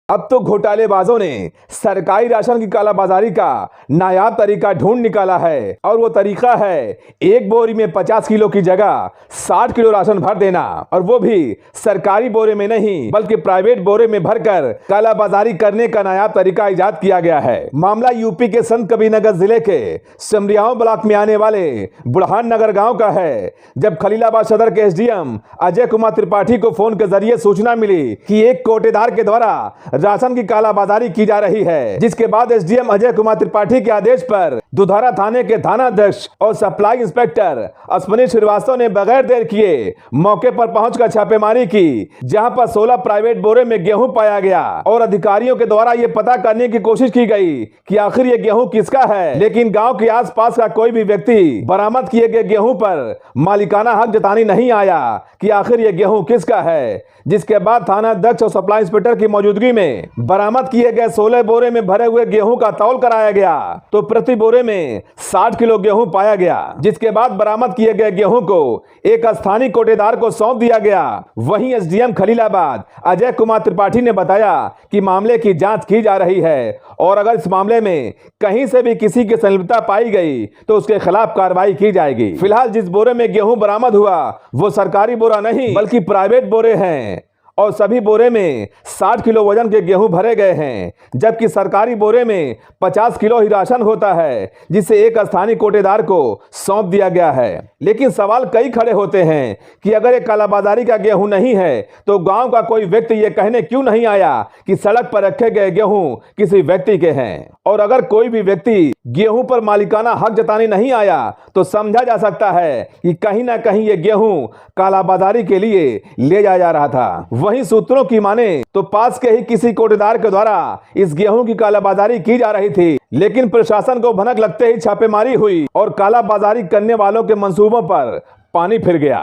अब तो घोटालेबाजों ने सरकारी राशन की कालाबाजारी का नायाब तरीका ढूंढ निकाला है और वो तरीका है एक बोरी में 50 किलो की जगह 60 किलो राशन भर देना, और वो भी सरकारी बोरे में नहीं बल्कि प्राइवेट बोरे में भरकर कालाबाजारी करने का नायाब तरीका इजाद किया गया है। मामला यूपी के संत कबीरनगर जिले के सिमरियाओं ब्लॉक में आने वाले बुढ़ान नगर गाँव का है, जब खलीलाबाद सदर के एसडीएम अजय कुमार त्रिपाठी को फोन के जरिए सूचना मिली कि एक कोटेदार के द्वारा राशन की कालाबाजारी की जा रही है, जिसके बाद एसडीएम अजय कुमार त्रिपाठी के आदेश पर दुधारा थाने के थानाध्यक्ष और सप्लाई इंस्पेक्टर अश्विनी श्रीवास्तव ने बगैर देर किए मौके पर पहुंचकर छापेमारी की, जहां पर 16 प्राइवेट बोरे में गेहूं पाया गया और अधिकारियों के द्वारा यह पता करने की कोशिश की गई कि आखिर ये गेहूं किसका है, लेकिन गांव के आसपास का कोई भी व्यक्ति बरामद किए गए गेहूं पर मालिकाना हक जताने नहीं आया कि आखिर ये गेहूं किसका है। जिसके बाद थानाध्यक्ष और सप्लाई इंस्पेक्टर की मौजूदगी में बरामद किए गए 16 बोरे में भरे हुए गेहूं का तौल कराया गया तो प्रति बोरे में 60 किलो गेहूं पाया गया। जिसके बाद बरामद किए गए गेहूं को एक स्थानीय कोटेदार को सौंप दिया गया। वहीं एसडीएम खलीलाबाद अजय कुमार त्रिपाठी ने बताया कि मामले की जांच की जा रही है और अगर इस मामले में कहीं से भी किसी की संलिप्तता पाई गई तो उसके खिलाफ कार्रवाई की जाएगी। फिलहाल जिस बोरे में गेहूं बरामद हुआ वो सरकारी बोरा नहीं बल्कि प्राइवेट बोरे हैं और सभी बोरे में 60 किलो वजन के गेहूं भरे गए हैं, जबकि सरकारी बोरे में 50 किलो ही राशन होता है, जिसे एक स्थानीय कोटेदार को सौंप दिया गया है। लेकिन सवाल कई खड़े होते हैं कि अगर ये कालाबाजारी का गेहूं नहीं है तो गांव का कोई व्यक्ति ये कहने क्यों नहीं आया कि सड़क पर रखे गए गेहूं किसी व्यक्ति के हैं, और अगर कोई भी व्यक्ति गेहूं पर मालिकाना हक जताने नहीं आया तो समझा जा सकता है कि कहीं ना कहीं ये गेहूं कालाबाजारी के लिए ले जाया जा रहा था। वहीं सूत्रों की माने तो पास के ही किसी कोटेदार के द्वारा इस गेहूं की कालाबाजारी की जा रही थी, लेकिन प्रशासन को भनक लगते ही छापेमारी हुई और कालाबाजारी करने वालों के मंसूबों पर पानी फिर गया।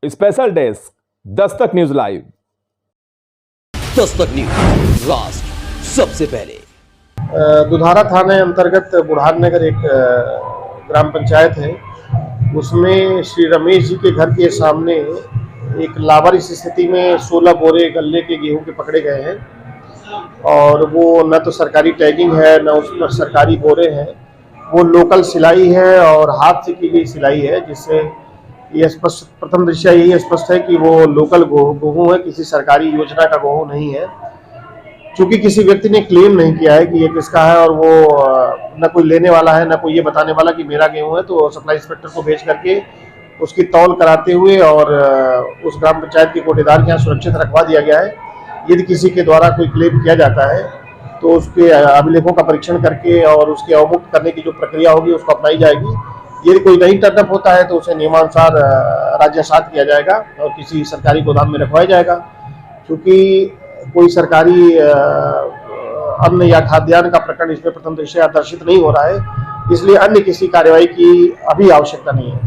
Special desk Dastak news live. Dastak news राष्ट्र सबसे पहले। दुधारा थाने अंतर्गत बुढ़ान नगर एक ग्राम पंचायत है, उसमें श्री रमेश जी के घर के सामने एक लावारिस स्थिति में 16 बोरे गल्ले के गेहूं के पकड़े गए हैं और वो न तो सरकारी टैगिंग है न उस पर सरकारी बोरे हैं, वो लोकल सिलाई है और हाथ से की गई सिलाई है, जिससे ये स्पष्ट प्रथम दृष्टया यही स्पष्ट है कि वो लोकल गेहूं है, किसी सरकारी योजना का गेहूं नहीं है। चूंकि किसी व्यक्ति ने क्लेम नहीं किया है कि ये किसका है और वो न कोई लेने वाला है न कोई ये बताने वाला कि मेरा गेहूं है, तो सप्लाई इंस्पेक्टर को भेज करके उसकी तौल कराते हुए और उस ग्राम पंचायत के कोटेदार के यहाँ सुरक्षित रखवा दिया गया है। यदि किसी के द्वारा कोई क्लेम किया जाता है तो उसके अभिलेखों का परीक्षण करके और उसके अवमुक्त करने की जो प्रक्रिया होगी उसको अपनाई जाएगी। यदि कोई नहीं टर्नअप होता है तो उसे नियमानुसार राज्यसात किया जाएगा और किसी सरकारी गोदाम में रखवाया जाएगा। क्योंकि कोई सरकारी अन्न या खाद्यान्न का प्रकरण इसमें प्रथम दृष्टया दर्शित नहीं हो रहा है, इसलिए अन्य किसी कार्रवाई की अभी आवश्यकता नहीं है।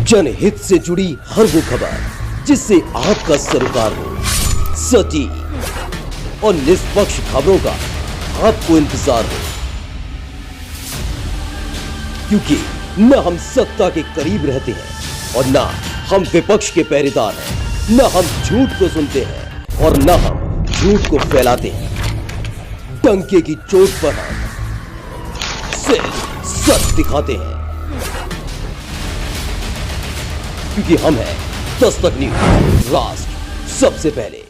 जनहित से जुड़ी हर वो खबर जिससे आपका सरोकार हो, सटीक और निष्पक्ष खबरों का आपको इंतजार हो, क्योंकि न हम सत्ता के करीब रहते हैं और न हम विपक्ष के पहरेदार हैं, न हम झूठ को सुनते हैं और न हम झूठ को फैलाते हैं। डंके की चोट पर हम सिर्फ सच दिखाते हैं, क्योंकि हम हैं दस्तक न्यूज राष्ट्र सबसे पहले।